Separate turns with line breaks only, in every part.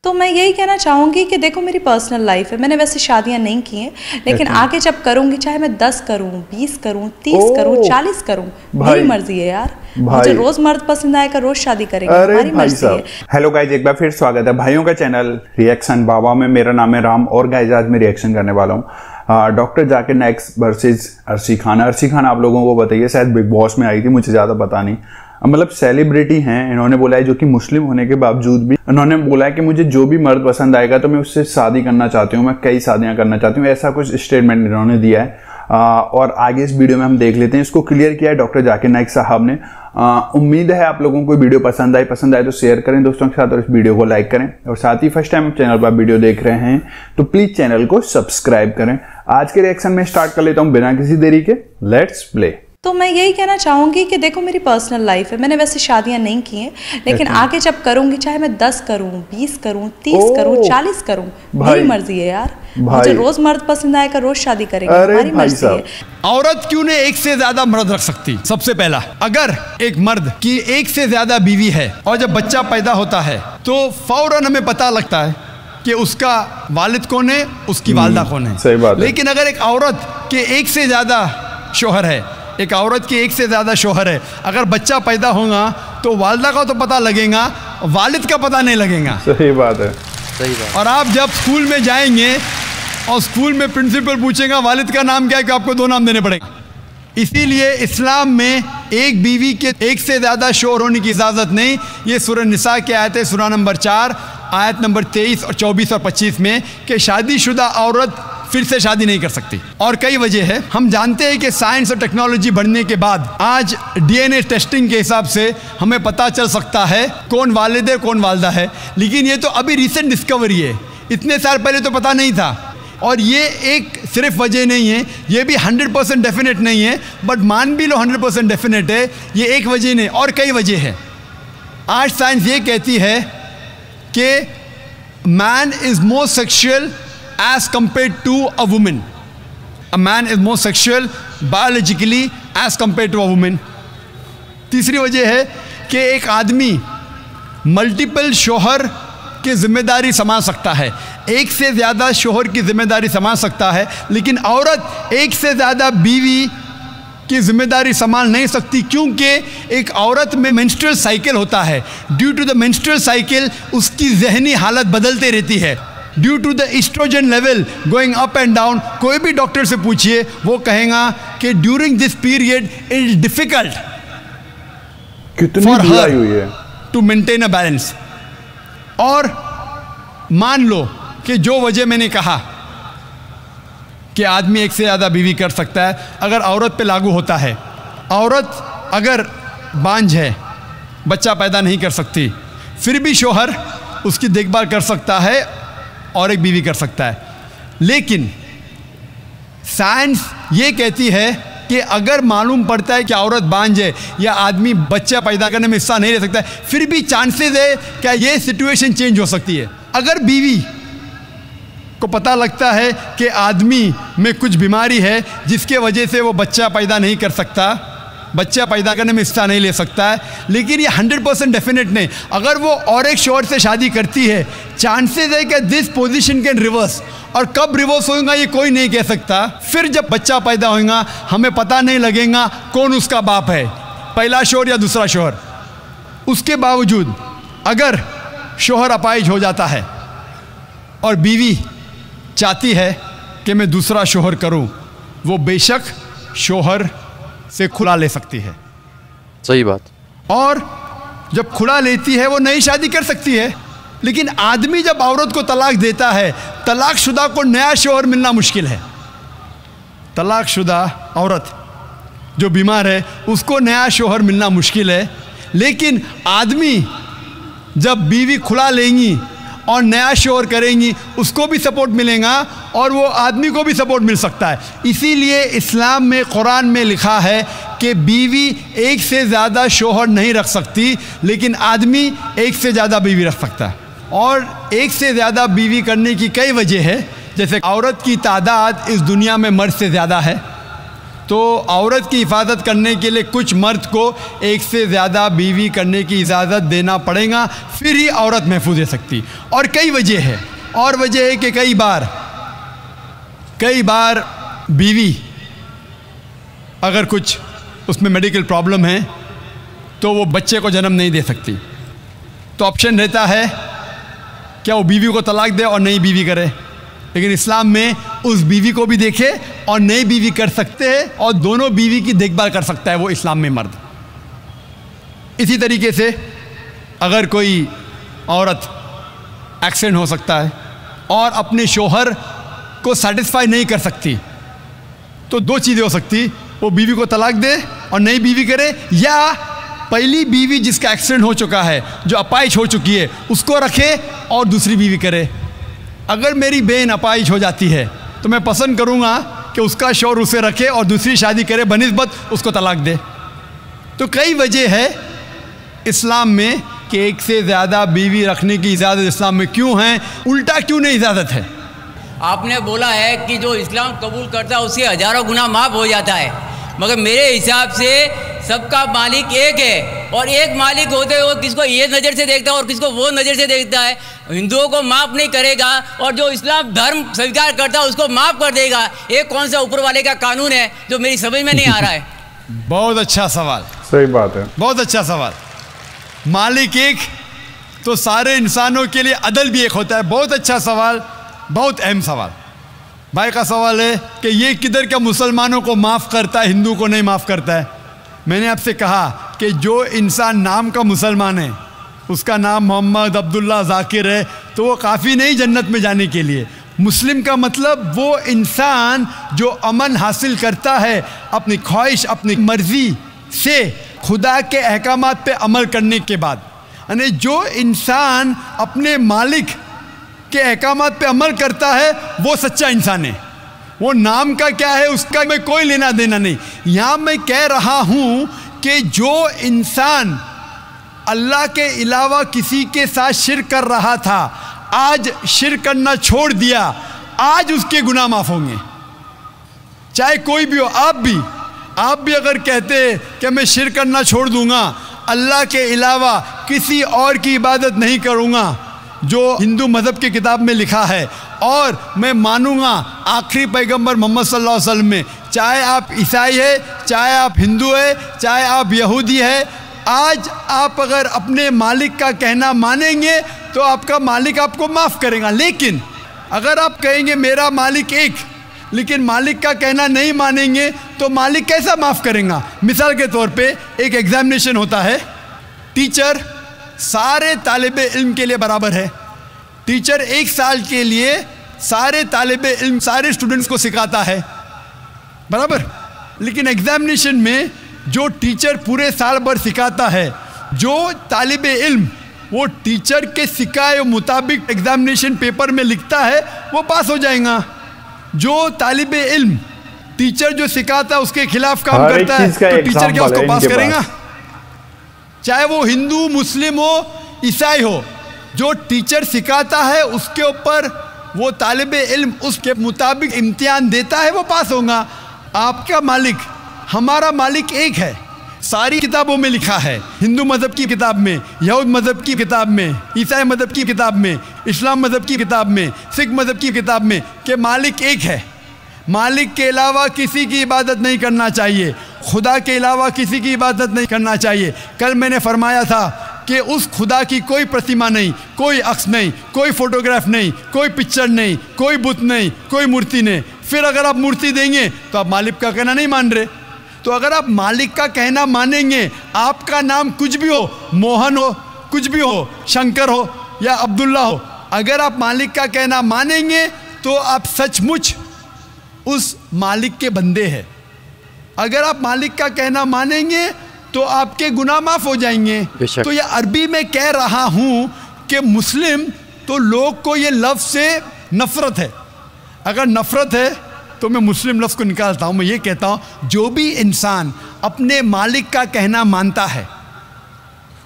तो मैं यही कहना चाहूँगी कि देखो मेरी पर्सनल लाइफ है, मैंने वैसे शादियाँ नहीं की हैं, लेकिन आगे जब करूँगी चाहे मैं 10 करूँ, 20 करूँ, 30 करूँ, 40 करूँ, मेरी मर्जी है यार। मुझे रोज मर्द पसंद आएगा, रोज शादी करेंगे, हमारी मर्जी है।
हेलो गाइज, एक बार फिर स्वागत है भाइयों का चैनल रिएक्शन बाबा में। मेरा नाम है राम और गाइज आज मैं रिएक्शन करने वाला हूँ डॉक्टर जाकिर नाइक वर्सेस अर्शी खान। अर्शी खान आप लोगों को बताइए, शायद बिग बॉस में आई थी, मुझे ज्यादा पता नहीं। मतलब सेलिब्रिटी हैं, इन्होंने बोला है, जो कि मुस्लिम होने के बावजूद भी इन्होंने बोला है कि मुझे जो भी मर्द पसंद आएगा तो मैं उससे शादी करना चाहती हूँ, मैं कई शादियां करना चाहती हूँ, ऐसा कुछ स्टेटमेंट इन्होंने दिया है। और आगे इस वीडियो में हम देख लेते हैं। इसको क्लियर किया है डॉक्टर जाकिर नाइक साहब ने। उम्मीद है आप लोगों को वीडियो पसंद आए तो शेयर करें दोस्तों के साथ और इस वीडियो को लाइक करें। और साथ ही फर्स्ट टाइम चैनल पर वीडियो देख रहे हैं तो प्लीज चैनल को सब्सक्राइब करें। आज के रिएक्शन में स्टार्ट कर लेता हूं बिना किसी देरी के। Let's play.
तो मैं यही कहना चाहूँगी कि देखो मेरी पर्सनल लाइफ है, मैंने वैसे शादियाँ नहीं की हैं, लेकिन आगे जब करूँगी चाहे मैं 10 करूँ, 20 करूँ, 30 करूँ, 40 करूँ, मेरी मर्जी है यार। मुझे रोज मर्द पसंद आएगा, रोज शादी करेंगे, हमारी मर्जी है।
औरत क्यों ने एक से ज्यादा मर्द रख सकती? सबसे पहला, अगर एक मर्द की एक से ज्यादा बीवी है और जब बच्चा पैदा होता है तो फौरन हमें पता लगता है कि उसका वालिद कौन है, उसकी वालदा कौन है।
सही बात है।
लेकिन अगर एक औरत के एक से ज्यादा शोहर है, एक औरत के एक से ज्यादा शोहर है, अगर बच्चा पैदा होगा तो वालदा का तो पता लगेगा, वालिद का पता नहीं लगेगा।
सही बात है,
सही बात। और आप जब स्कूल में जाएंगे और स्कूल में प्रिंसिपल पूछेगा वालिद का नाम क्या है, कि आपको 2 नाम देने पड़ेंगे। इसीलिए इस्लाम में एक बीवी के एक से ज्यादा शोहर होने की इजाजत नहीं। ये सूरह निसा की आयत है, सूरह नंबर 4 आयत नंबर 23 और 24 और 25 में, कि शादीशुदा औरत फिर से शादी नहीं कर सकती। और कई वजह है। हम जानते हैं कि साइंस और टेक्नोलॉजी बढ़ने के बाद आज डीएनए टेस्टिंग के हिसाब से हमें पता चल सकता है कौन वालिद है कौन वालदा है, लेकिन ये तो अभी रिसेंट डिस्कवरी है, इतने साल पहले तो पता नहीं था। और ये एक सिर्फ वजह नहीं है, ये भी 100% डेफिनेट नहीं है, बट मान भी लो 100% डेफिनेट है, ये एक वजह नहीं और कई वजह है। आज साइंस ये कहती है कि man is more sexual as compared to a woman. A man is more sexual biologically as compared to a woman. तीसरी वजह है कि एक आदमी मल्टीपल शोहर की जिम्मेदारी संभाल सकता है, एक से ज़्यादा शोहर की जिम्मेदारी संभाल सकता है, लेकिन औरत एक से ज़्यादा बीवी की जिम्मेदारी संभाल नहीं सकती, क्योंकि एक औरत में मेंस्ट्रुअल साइकिल होता है। Due to the menstrual cycle उसकी जहनी हालत बदलते रहती है, due to the oestrogen level going up and down. कोई भी डॉक्टर से पूछिए, वो कहेगा कि during this period it is difficult for her to maintain a balance. और मान लो कि जो वजह मैंने कहा कि आदमी एक से ज़्यादा बीवी कर सकता है, अगर औरत पे लागू होता है, औरत अगर बांझ है, बच्चा पैदा नहीं कर सकती, फिर भी शोहर उसकी देखभाल कर सकता है और एक बीवी कर सकता है। लेकिन साइंस ये कहती है कि अगर मालूम पड़ता है कि औरत बांझ है या आदमी बच्चा पैदा करने में हिस्सा नहीं ले सकता है, फिर भी चांसेस है कि ये सिचुएशन चेंज हो सकती है। अगर बीवी को पता लगता है कि आदमी में कुछ बीमारी है जिसके वजह से वो बच्चा पैदा नहीं कर सकता, बच्चा पैदा करने में हिस्सा नहीं ले सकता है, लेकिन ये 100% डेफिनेट नहीं। अगर वो और एक शोहर से शादी करती है, चांसेस है कि दिस पोजीशन कैन रिवर्स, और कब रिवर्स होगा ये कोई नहीं कह सकता। फिर जब बच्चा पैदा होगा हमें पता नहीं लगेगा कौन उसका बाप है, पहला शोहर या दूसरा शोहर। उसके बावजूद अगर शोहर अपाहिज हो जाता है और बीवी चाहती है कि मैं दूसरा शोहर करूं, वो बेशक शोहर से खुला ले सकती है।
सही बात।
और जब खुला लेती है वो नई शादी कर सकती है, लेकिन आदमी जब औरत को तलाक देता है, तलाकशुदा को नया शोहर मिलना मुश्किल है। तलाकशुदा औरत जो बीमार है उसको नया शोहर मिलना मुश्किल है, लेकिन आदमी जब बीवी खुला लेंगी और नया शोहर करेंगी उसको भी सपोर्ट मिलेगा और वो आदमी को भी सपोर्ट मिल सकता है। इसीलिए इस्लाम में, कुरान में लिखा है कि बीवी एक से ज़्यादा शोहर नहीं रख सकती, लेकिन आदमी एक से ज़्यादा बीवी रख सकता है। और एक से ज़्यादा बीवी करने की कई वजह है, जैसे औरत की तादाद इस दुनिया में मर्द से ज़्यादा है, तो औरत की हिफाजत करने के लिए कुछ मर्द को एक से ज़्यादा बीवी करने की इजाज़त देना पड़ेगा, फिर ही औरत महफूज रह सकती। और कई वजह है, और वजह है कि कई बार बीवी अगर कुछ उसमें मेडिकल प्रॉब्लम है तो वो बच्चे को जन्म नहीं दे सकती, तो ऑप्शन रहता है क्या वो बीवी को तलाक दे और नई बीवी करे। लेकिन इस्लाम में उस बीवी को भी देखे और नई बीवी कर सकते हैं और दोनों बीवी की देखभाल कर सकता है वो इस्लाम में मर्द। इसी तरीके से अगर कोई औरत एक्सीडेंट हो सकता है और अपने शोहर को सेटिस्फाई नहीं कर सकती, तो दो चीज़ें हो सकती, वो बीवी को तलाक दे और नई बीवी करे, या पहली बीवी जिसका एक्सीडेंट हो चुका है, जो अपाहिज हो चुकी है, उसको रखे और दूसरी बीवी करे। अगर मेरी बहन अपाहिज हो जाती है तो मैं पसंद करूँगा कि उसका शौहर उसे रखे और दूसरी शादी करे बनिस्बत उसको तलाक दे। तो कई वजह है इस्लाम में कि एक से ज़्यादा बीवी रखने की इजाज़त इस्लाम में क्यों है, उल्टा क्यों नहीं इजाज़त है।
आपने बोला है कि जो इस्लाम कबूल करता है उससे हज़ारों गुना माफ़ हो जाता है, मगर मेरे हिसाब से सबका मालिक एक है और एक मालिक होते हुए किसको ये नज़र से देखता है और किसको वो नज़र से देखता है। हिंदुओं को माफ़ नहीं करेगा और जो इस्लाम धर्म स्वीकार करता है उसको माफ़ कर देगा। ये कौन सा ऊपर वाले का कानून है जो मेरी समझ में नहीं आ रहा है।
बहुत अच्छा सवाल,
सही बात है,
बहुत अच्छा सवाल। मालिक एक तो सारे इंसानों के लिए अदल भी एक होता है। बहुत अच्छा सवाल, बहुत अहम सवाल। भाई का सवाल है कि ये किधर क्या मुसलमानों को माफ़ करता है, हिंदू को नहीं माफ़ करता है। मैंने आपसे कहा कि जो इंसान नाम का मुसलमान है, उसका नाम मोहम्मद अब्दुल्ला जाकिर है, तो वो काफ़ी नहीं जन्नत में जाने के लिए। मुस्लिम का मतलब वो इंसान जो अमन हासिल करता है अपनी ख्वाहिश, अपनी मर्ज़ी से खुदा के अहकामात पे अमल करने के बाद। यानी जो इंसान अपने मालिक के अहकामात पे अमल करता है वो सच्चा इंसान है। वो नाम का क्या है उसका मैं कोई लेना देना नहीं। यहाँ मैं कह रहा हूँ कि जो इंसान अल्लाह के अलावा किसी के साथ शिर्क कर रहा था, आज शिर्क करना छोड़ दिया, आज उसके गुनाह माफ़ होंगे, चाहे कोई भी हो। आप भी अगर कहते कि मैं शिर्क करना छोड़ दूंगा, अल्लाह के अलावा किसी और की इबादत नहीं करूँगा, जो हिंदू मज़हब की किताब में लिखा है, और मैं मानूंगा आखिरी पैगंबर मोहम्मद सल्लल्लाहु अलैहि वसल्लम में, चाहे आप ईसाई है, चाहे आप हिंदू है, चाहे आप यहूदी है, आज आप अगर अपने मालिक का कहना मानेंगे तो आपका मालिक आपको माफ़ करेगा। लेकिन अगर आप कहेंगे मेरा मालिक एक, लेकिन मालिक का कहना नहीं मानेंगे तो मालिक कैसा माफ़ करेगा। मिसाल के तौर पे एक एग्ज़ामिनेशन होता है, टीचर सारे तालिबे इल्म के लिए बराबर है। टीचर एक साल के लिए सारे तालिबे इल्म, सारे स्टूडेंट्स को सिखाता है, बराबर। लेकिन एग्ज़ामिनेशन में जो टीचर पूरे साल भर सिखाता है, जो तालिबे इल्म वो टीचर के सिखाए मुताबिक एग्ज़ामिनेशन पेपर में लिखता है वो पास हो जाएगा। जो तालिबे इल्म टीचर जो सिखाता है उसके खिलाफ काम करता है तो टीचर क्या उसको पास करेगा? चाहे वो हिंदू, मुस्लिम हो, ईसाई हो, जो टीचर सिखाता है उसके ऊपर वो तालिबे इल्म उसके मुताबिक इम्तिहान देता है, वो पास होगा। आपका मालिक, हमारा मालिक एक है। सारी किताबों में लिखा है, हिंदू मज़हब की किताब में, यहूद मज़हब की किताब में, ईसाई मज़हब की किताब में, इस्लाम मज़हब की किताब में, सिख मज़हब की किताब में कि मालिक एक है। मालिक के अलावा किसी की इबादत नहीं करना चाहिए, खुदा के अलावा किसी की इबादत नहीं करना चाहिए। कल मैंने फरमाया था कि उस खुदा की कोई प्रतिमा नहीं, कोई अक्स नहीं, कोई फोटोग्राफ नहीं, कोई पिक्चर नहीं, कोई बुत नहीं, कोई मूर्ति नहीं। फिर अगर आप मूर्ति देंगे तो आप मालिक का कहना नहीं मान रहे। तो अगर आप मालिक का कहना मानेंगे, आपका नाम कुछ भी हो, मोहन हो, कुछ भी हो, शंकर हो या अब्दुल्ला हो, अगर आप मालिक का कहना मानेंगे तो आप सचमुच उस मालिक के बंदे हैं। अगर आप मालिक का कहना मानेंगे तो आपके गुनाह माफ़ हो जाएंगे। तो ये अरबी में कह रहा हूँ कि मुस्लिम तो लोग को ये लफ्ज़ से नफ़रत है। अगर नफ़रत है तो मैं मुस्लिम लफ्ज़ को निकालता हूँ। मैं ये कहता हूँ जो भी इंसान अपने मालिक का कहना मानता है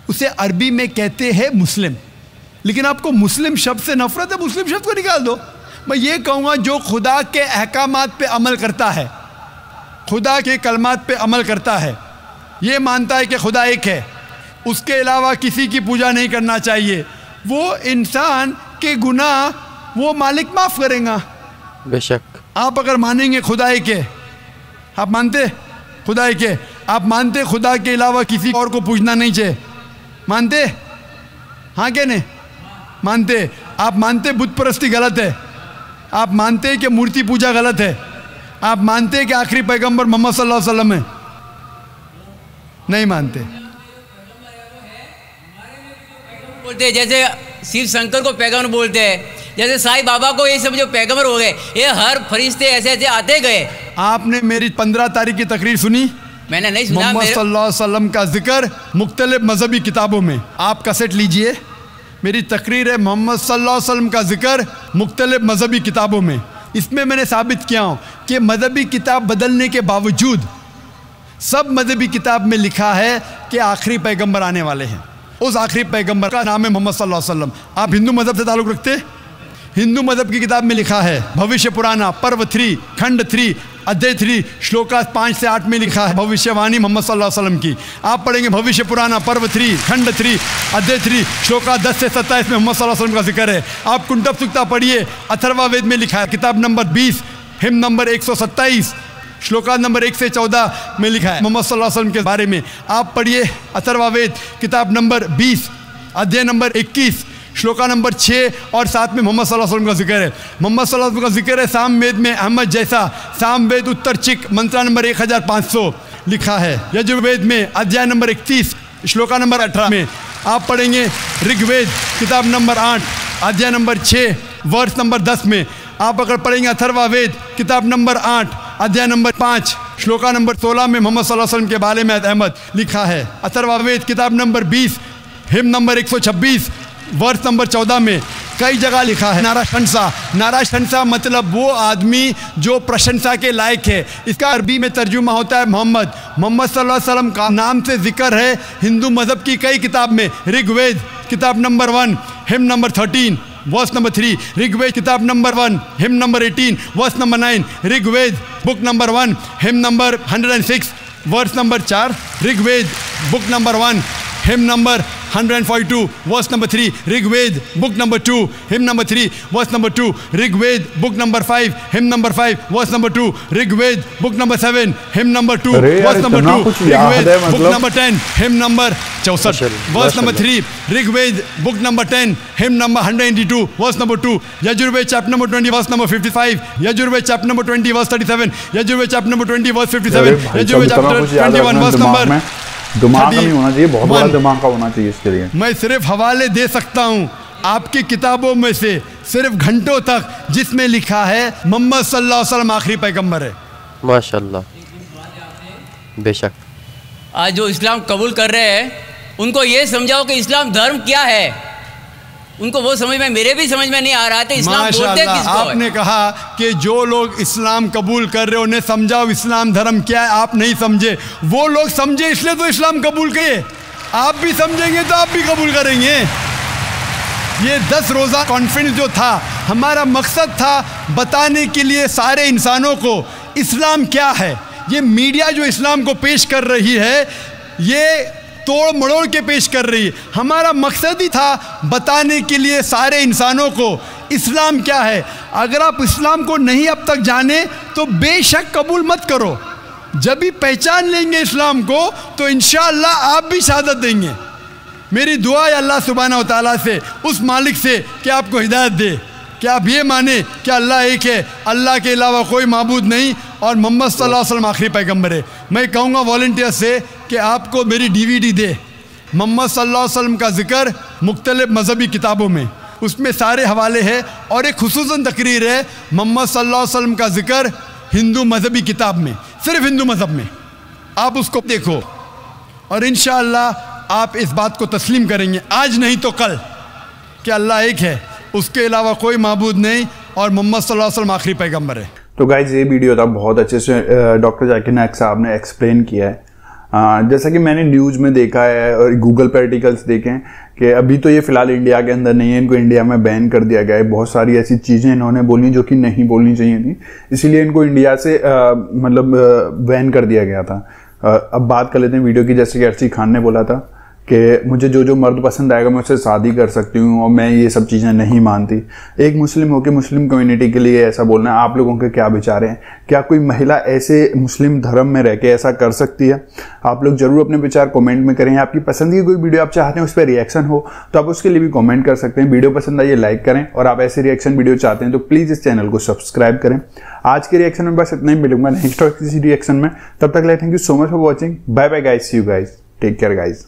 उसे अरबी में कहते हैं मुस्लिम। लेकिन आपको मुस्लिम शब्द से नफ़रत है, मुस्लिम शब्द को निकाल दो। मैं ये कहूँगा जो खुदा के अहकामात पे अमल करता है, खुदा के कलमात पे अमल करता है, ये मानता है कि खुदा एक है, उसके अलावा किसी की पूजा नहीं करना चाहिए, वो इंसान के गुनाह वो मालिक माफ़ करेगा।
बेशक।
आप अगर मानेंगे खुदा एक है, आप मानते खुदा एक है, आप मानते खुदा के अलावा किसी और को पूजना नहीं चाहिए, मानते? हाँ क्या नहीं मानते? आप मानते बुत परस्ती गलत है, आप मानते कि मूर्ति पूजा गलत है, आप मानते कि आखिरी पैगंबर मोहम्मद सल्लल्लाहु अलैहि वसल्लम है? नहीं मानते।
बोलते जैसे शिव शंकर को पैगंबर बोलते हैं, जैसे साईं बाबा को ये समझो पैगंबर हो गए, ये हर फरिश्ते ऐसे ऐसे आते गए।
आपने मेरी 15 तारीख की तकरीर सुनी?
मैंने नहीं सुना।
मोहम्मद सल्लल्लाहु अलैहि वसल्लम का जिक्र मुख्तलिफ मजहबी किताबों में, आप कैसेट लीजिए, मेरी तकरीर है मोहम्मद सल्लल्लाहु अलैहि वसल्लम का जिक्र मुख्तलिफ मजहबी किताबों में। इसमें मैंने साबित किया हूँ कि मजहबी किताब बदलने के बावजूद सब मजहबी किताब में लिखा है कि आखिरी पैगंबर आने वाले हैं, उस आखिरी पैगंबर का नाम है मोहम्मद सल्लल्लाहु अलैहि वसल्लम। आप हिंदू मजहब से ताल्लुक़ रखते? हिंदू मजहब की किताब में लिखा है, भविष्य पुराना पर्व 3 खंड 3 अध्याय 3 श्लोका 5 से 8 में लिखा है भविष्यवाणी मोहम्मद सल्लल्लाहु अलैहि वसल्लम की। आप पढ़ेंगे भविष्य पुराना पर्व 3 खंड 3 अध्याय 3 श्लोका 10 से 27 में मोहम्मद सल्लल्लाहु अलैहि वसल्लम का जिक्र है। आप कुंटब सुक्ता पढ़िए, अथर्वा वेद में लिखा है, किताब number 20 him number 127 shloka number 1 से 14 में लिखा है मोहम्मद सल्लल्लाहु अलैहि वसल्लम के बारे में। आप पढ़िए अथर्वा वेद किताब नंबर 20 अध्याय नंबर 21 श्लोका नंबर 6 और 7 में मोहम्मद सल्लल्लाहु अलैहि वसल्लम का जिक्र है। मोहम्मद सल्लल्लाहु अलैहि वसल्लम का जिक्र है साम वेद में अहमद जैसा, साम वेद उत्तर चिक मंत्रा नंबर 1500 लिखा है। यजुर्वेद में अध्याय नंबर 31 श्लोका नंबर 18 में। आप पढ़ेंगे ऋग्वेद किताब नंबर 8 अध्याय नंबर 6 वर्ष नंबर 10 में। आप अगर पढ़ेंगे अथर्वा वेद किताब नंबर 8 अध्याय नंबर 5 श्लोका नंबर 16 में मोहम्मद सल्लल्लाहु अलैहि वसल्लम के बारे में अहमद लिखा है। अथर्वा वेद किताब नंबर 20 हिम नंबर 126 वर्ष नंबर 14 में कई जगह लिखा है नाराशंसा। नाराशंसा मतलब वो आदमी जो प्रशंसा के लायक है, इसका अरबी में तर्जुमा होता है मोहम्मद। मोहम्मद सल्लल्लाहु अलैहि वसल्लम का नाम से जिक्र है हिंदू मजहब की कई किताब में। ऋग्वेद किताब number 1 hymn number 13 verse number 3, Rigveda किताब number 1 hymn number 18 verse number 9, Rigveda book number 1 hymn number 106 verse number 4, Rigveda book number 1 hymn number 142 verse number 3, Rigveda book number 2 hymn number 3 verse number 2, Rigveda book number 5 hymn number 5 verse number 2, Rigveda book number 7 hymn number 2 verse number 2, Rigveda book number 10 hymn number 64 verse number 3, Rigveda book number 10 hymn number 182 verse number 2, Yajurveda chapter number 20 verse number 55, Yajurveda chapter number 20 verse 37, Yajurveda chapter number 20 verse 57, Yajurveda chapter 21 verse number.
दिमाग नहीं होना चाहिए, बहुत बड़ा दिमाग का होना चाहिए इसके लिए।
मैं सिर्फ हवाले दे सकता हूँ आपकी किताबों में से सिर्फ घंटों तक, जिसमें लिखा है मोहम्मद सल्लल्लाहु अलैहि वसल्लम आखिरी पैगंबर है।
माशाल्लाह, बेशक।
आज जो इस्लाम कबूल कर रहे हैं उनको ये समझाओ कि इस्लाम धर्म क्या है, उनको वो समझ में, मेरे भी समझ में नहीं आ रहा था इस्लाम बोलते किसको है।
आपने कहा कि जो लोग इस्लाम कबूल कर रहे हो उन्हें समझाओ इस्लाम धर्म क्या है, आप नहीं समझे, वो लोग समझे इसलिए तो इस्लाम कबूल किए, आप भी समझेंगे तो आप भी कबूल करेंगे। ये 10 रोज़ा कॉन्फ्रेंस जो था, हमारा मकसद था बताने के लिए सारे इंसानों को इस्लाम क्या है। ये मीडिया जो इस्लाम को पेश कर रही है ये तोड़ मड़ोड़ के पेश कर रही है, हमारा मकसद ही था बताने के लिए सारे इंसानों को इस्लाम क्या है। अगर आप इस्लाम को नहीं अब तक जाने तो बेशक कबूल मत करो, जब भी पहचान लेंगे इस्लाम को तो इंशाअल्लाह आप भी शहादत देंगे। मेरी दुआ है अल्लाह सुब्हानहू व तआला से, उस मालिक से कि आपको हिदायत दे कि आप ये माने कि अल्लाह एक है, अल्लाह के अलावा कोई माबूद नहीं और मोहम्मद सल्लल्लाहु अलैहि वसल्लम आखिरी पैगंबर है। मैं कहूँगा वॉलंटियर से कि आपको मेरी DVD दे, मोहम्मद सल्लल्लाहु अलैहि वसल्लम का जिक्र मुख्तलिफ मजहबी किताबों में, उसमें सारे हवाले हैं और एक खुसूसन तकरीर है मोहम्मद सल्लल्लाहु अलैहि वसल्लम का जिक्र हिंदू मजहबी किताब में, सिर्फ हिंदू मजहब में। आप उसको देखो और इंशाअल्लाह आप इस बात को तस्लीम करेंगे आज नहीं तो कल कि अल्लाह एक है, उसके अलावा कोई माबूद नहीं और मोहम्मद सल्लल्लाहु अलैहि वसल्लम आखिरी पैगंबर है।
तो गाइज ये वीडियो था, बहुत अच्छे से डॉक्टर जाकिर नाइक साहब ने एक्सप्लेन किया है जैसा कि मैंने न्यूज़ में देखा है और गूगल पे आर्टिकल्स देखे हैं कि अभी तो ये फिलहाल इंडिया के अंदर नहीं है, इनको इंडिया में बैन कर दिया गया है। बहुत सारी ऐसी चीज़ें इन्होंने बोली जो कि नहीं बोलनी चाहिए थी, इसीलिए इनको इंडिया से मतलब बैन कर दिया गया था। अब बात कर लेते हैं वीडियो की। जैसे कि अर्शी खान ने बोला था कि मुझे जो जो मर्द पसंद आएगा मैं उससे शादी कर सकती हूँ और मैं ये सब चीज़ें नहीं मानती। एक मुस्लिम होकर मुस्लिम कम्युनिटी के लिए ऐसा बोलना है। आप लोगों के क्या विचार हैं? क्या कोई महिला ऐसे मुस्लिम धर्म में रह के ऐसा कर सकती है? आप लोग जरूर अपने विचार कमेंट में करें। आपकी पसंद की कोई वीडियो आप चाहते हैं उस पर रिएक्शन हो तो आप उसके लिए भी कमेंट कर सकते हैं। वीडियो पसंद आई लाइक करें और आप ऐसे रिएक्शन वीडियो चाहते हैं तो प्लीज़ इस चैनल को सब्सक्राइब करें। आज के रिएक्शन में बस इतना ही, मिलूंगा नेक्स्ट किसी रिएक्शन में। तब तक thank you so much for watching. Bye bye guys, see you guys, take care guys.